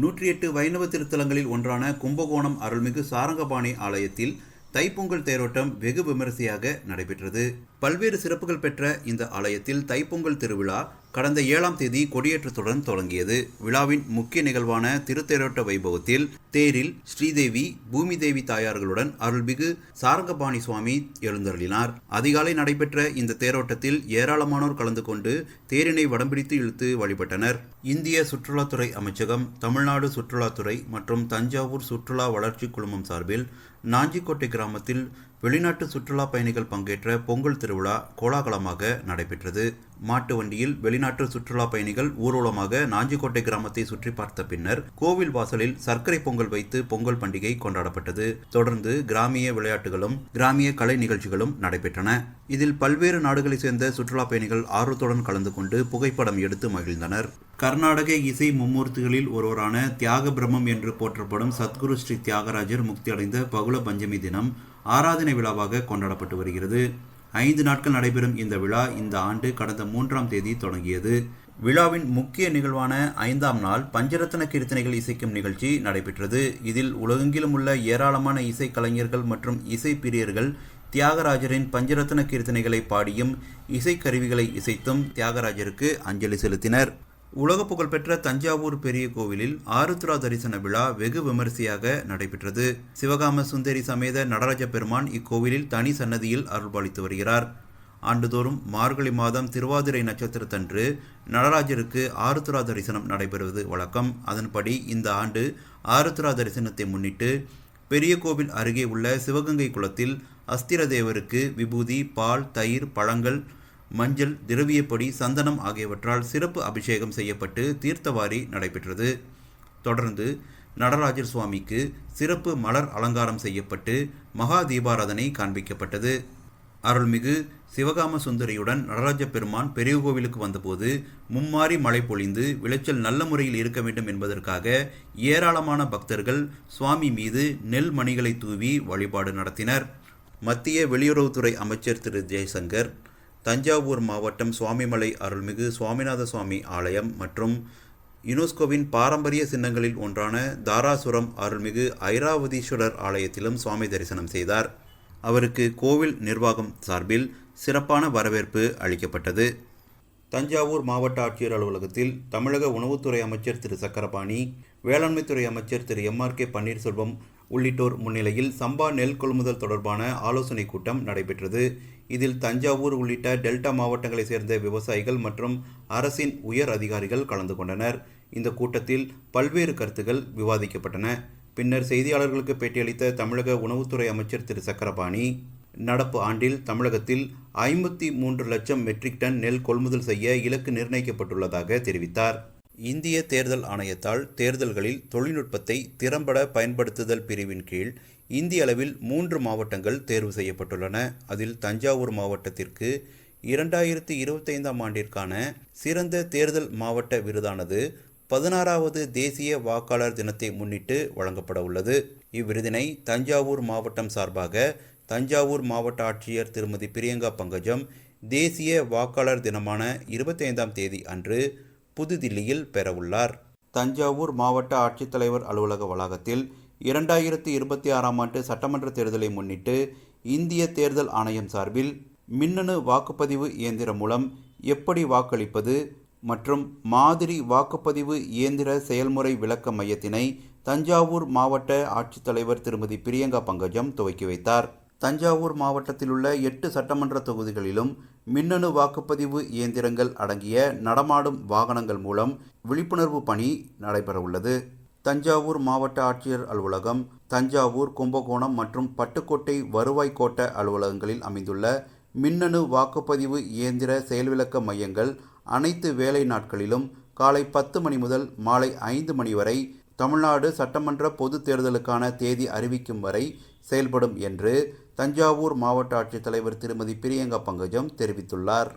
108 வைணவ திருத்தலங்களில் ஒன்றான கும்பகோணம் அருள்மிகு சாரங்கபாணி ஆலயத்தில் தைப்பொங்கல் தேரோட்டம் வெகு விமரிசையாக நடைபெற்றது. பல்வேறு சிறப்புகள் பெற்ற இந்த ஆலயத்தில் தைப்பொங்கல் திருவிழா கடந்த 7ஆம் தேதி கொடியேற்றத்துடன் தொடங்கியது. விழாவின் முக்கிய நிகழ்வான திருத்தேரோட்ட வைபவத்தில் தேரில் ஸ்ரீதேவி, பூமி தேவி தாயார்களுடன் அருள்மிகு சாரங்கபாணி சுவாமி எழுந்தருளினார். அதிகாலை நடைபெற்ற இந்த தேரோட்டத்தில் ஏராளமானோர் கலந்து கொண்டு தேரினை வடம்பிடித்து இழுத்து வழிபட்டனர். இந்திய சுற்றுலாத்துறை அமைச்சகம், தமிழ்நாடு சுற்றுலாத்துறை மற்றும் தஞ்சாவூர் சுற்றுலா வளர்ச்சி குழுமம் சார்பில் நாஞ்சிக்கோட்டை கிராமத்தில் வெளிநாட்டு சுற்றுலா பயணிகள் பங்கேற்ற பொங்கல் திருவிழா கோலாகலமாக நடைபெற்றது. மாட்டு வண்டியில் வெளிநாட்டு சுற்றுலா பயணிகள் ஊர்வலமாக நாஞ்சிக்கோட்டை கிராமத்தை சுற்றி பார்த்த பின்னர் கோவில் வாசலில் சர்க்கரை பொங்கல் வைத்து பொங்கல் பண்டிகை கொண்டாடப்பட்டது. தொடர்ந்து கிராமிய விளையாட்டுகளும் கிராமிய கலை நிகழ்ச்சிகளும் நடைபெற்றன. இதில் பல்வேறு நாடுகளை சேர்ந்த சுற்றுலா பயணிகள் ஆர்வத்துடன் கலந்து கொண்டு புகைப்படம் எடுத்து மகிழ்ந்தனர். கர்நாடக இசை மும்மூர்த்திகளில் ஒருவரான தியாக பிரம்மம் என்று போற்றப்படும் சத்குரு ஸ்ரீ தியாகராஜர் முக்தி அடைந்த பகுல பஞ்சமி தினம் ஆராதனை விழாவாக கொண்டாடப்பட்டு வருகிறது. 5 நாட்கள் நடைபெறும் இந்த விழா இந்த ஆண்டு கடந்த 3ஆம் தேதி தொடங்கியது. விழாவின் முக்கிய நிகழ்வான 5ஆம் நாள் பஞ்சரத்ன கீர்த்தனைகள் இசைக்கும் நிகழ்ச்சி நடைபெற்றது. இதில் உலகெங்கிலும் உள்ள ஏராளமான இசை கலைஞர்கள் மற்றும் இசை பிரியர்கள் தியாகராஜரின் பஞ்சரத்ன கீர்த்தனைகளை பாடியும் இசைக்கருவிகளை இசைத்தும் தியாகராஜருக்கு அஞ்சலி செலுத்தினர். உலக புகழ்பெற்ற தஞ்சாவூர் பெரிய கோவிலில் ஆருத்ரா தரிசன விழா வெகு விமரிசையாக நடைபெற்றது. சிவகாம சுந்தரி சமேத நடராஜ பெருமான் இக்கோவிலில் தனி சன்னதியில் அருள்பாலித்து வருகிறார். ஆண்டுதோறும் மார்கழி மாதம் திருவாதிரை நட்சத்திரத்தன்று நடராஜருக்கு ஆருத்ரா தரிசனம் நடைபெறுவது வழக்கம். அதன்படி இந்த ஆண்டு ஆருத்ரா தரிசனத்தை முன்னிட்டு பெரிய கோவில் அருகே உள்ள சிவகங்கை குளத்தில் அஸ்திர தேவருக்கு விபூதி, பால், தயிர், பழங்கள், மஞ்சள், திரவியப்பொடி, சந்தனம் ஆகியவற்றால் சிறப்பு அபிஷேகம் செய்யப்பட்டு தீர்த்தவாரி நடைபெற்றது. தொடர்ந்து நடராஜர் சுவாமிக்கு சிறப்பு மலர் அலங்காரம் செய்யப்பட்டு மகா தீபாராதனை காண்பிக்கப்பட்டது. அருள்மிகு சிவகாம சுந்தரியுடன் நடராஜ பெருமான் பெரிய கோவிலுக்கு வந்தபோது மும்மாரி மழை பொழிந்து விளைச்சல் நல்ல முறையில் இருக்க வேண்டும் என்பதற்காக ஏராளமான பக்தர்கள் சுவாமி மீது நெல் மணிகளை தூவி வழிபாடு நடத்தினர். மத்திய வெளியுறவுத்துறை அமைச்சர் திரு ஜெய்சங்கர், தஞ்சாவூர் மாவட்டம் சுவாமிமலை அருள்மிகு சுவாமிநாத சுவாமி ஆலயம் மற்றும் யுனெஸ்கோவின் பாரம்பரிய சின்னங்களில் ஒன்றான தாராசுரம் அருள்மிகு ஐராவதீஸ்வரர் ஆலயத்திலும் சுவாமி தரிசனம் செய்தார். அவருக்கு கோவில் நிர்வாகம் சார்பில் சிறப்பான வரவேற்பு அளிக்கப்பட்டது. தஞ்சாவூர் மாவட்ட ஆட்சியர் அலுவலகத்தில் தமிழக உணவுத்துறை அமைச்சர் திரு சக்கரபாணி, வேளாண்மைத்துறை அமைச்சர் திரு MRK பன்னீர்செல்வம் உள்ளிட்டோர் முன்னிலையில் சம்பா நெல் கொள்முதல் தொடர்பான ஆலோசனைக் கூட்டம் நடைபெற்றது. இதில் தஞ்சாவூர் உள்ளிட்ட டெல்டா மாவட்டங்களைச் சேர்ந்த விவசாயிகள் மற்றும் அரசின் உயர் அதிகாரிகள் கலந்து கொண்டனர். இந்த கூட்டத்தில் பல்வேறு கருத்துகள் விவாதிக்கப்பட்டன. பின்னர் செய்தியாளர்களுக்கு பேட்டியளித்த தமிழக உணவுத்துறை அமைச்சர் திரு சக்கரபாணி, நடப்பு ஆண்டில் தமிழகத்தில் 53 லட்சம் மெட்ரிக் டன் நெல் கொள்முதல் செய்ய இலக்கு நிர்ணயிக்கப்பட்டுள்ளதாக தெரிவித்தார். இந்திய தேர்தல் ஆணையத்தால் தேர்தல்களில் தொழில்நுட்பத்தை திறம்பட பயன்படுத்துதல் பிரிவின் கீழ் இந்திய அளவில் 3 மாவட்டங்கள் தேர்வு செய்யப்பட்டுள்ளன. அதில் தஞ்சாவூர் மாவட்டத்திற்கு 2025ஆம் ஆண்டிற்கான சிறந்த தேர்தல் மாவட்ட விருதானது 16வது தேசிய வாக்காளர் தினத்தை முன்னிட்டு வழங்கப்பட உள்ளது. இவ்விருதினை தஞ்சாவூர் மாவட்டம் சார்பாக தஞ்சாவூர் மாவட்ட ஆட்சியர் திருமதி பிரியங்கா பங்கஜம் தேசிய வாக்காளர் தினமான 25ஆம் தேதி அன்று புதுதில்லியில் பெறவுள்ளார். தஞ்சாவூர் மாவட்ட ஆட்சித்தலைவர் அலுவலக வளாகத்தில் 2026ஆம் ஆண்டு சட்டமன்ற தேர்தலை முன்னிட்டு இந்திய தேர்தல் ஆணையம் சார்பில் மின்னணு வாக்குப்பதிவு இயந்திரம் மூலம் எப்படி வாக்களிப்பது மற்றும் மாதிரி வாக்குப்பதிவு இயந்திர செயல்முறை விளக்க மையத்தினை தஞ்சாவூர் மாவட்ட ஆட்சித்தலைவர் திருமதி பிரியங்கா பங்கஜம் துவக்கி வைத்தார். தஞ்சாவூர் மாவட்டத்தில் உள்ள 8 சட்டமன்ற தொகுதிகளிலும் மின்னணு வாக்குப்பதிவு இயந்திரங்கள் அடங்கிய நடமாடும் வாகனங்கள் மூலம் விழிப்புணர்வு பணி நடைபெறவுள்ளது. தஞ்சாவூர் மாவட்ட ஆட்சியர் அலுவலகம், தஞ்சாவூர், கும்பகோணம் மற்றும் பட்டுக்கோட்டை வருவாய் கோட்ட அலுவலகங்களில் அமைந்துள்ள மின்னணு வாக்குப்பதிவு இயந்திர செயல்விளக்க மையங்கள் அனைத்து வேலை நாட்களிலும் காலை 10 மணி முதல் மாலை 5 மணி வரை தமிழ்நாடு சட்டமன்ற பொது தேர்தலுக்கான தேதி அறிவிக்கும் வரை செயல்படும் என்று தஞ்சாவூர் மாவட்ட ஆட்சித்தலைவர் திருமதி பிரியங்கா பங்கஜம் தெரிவித்துள்ளார்.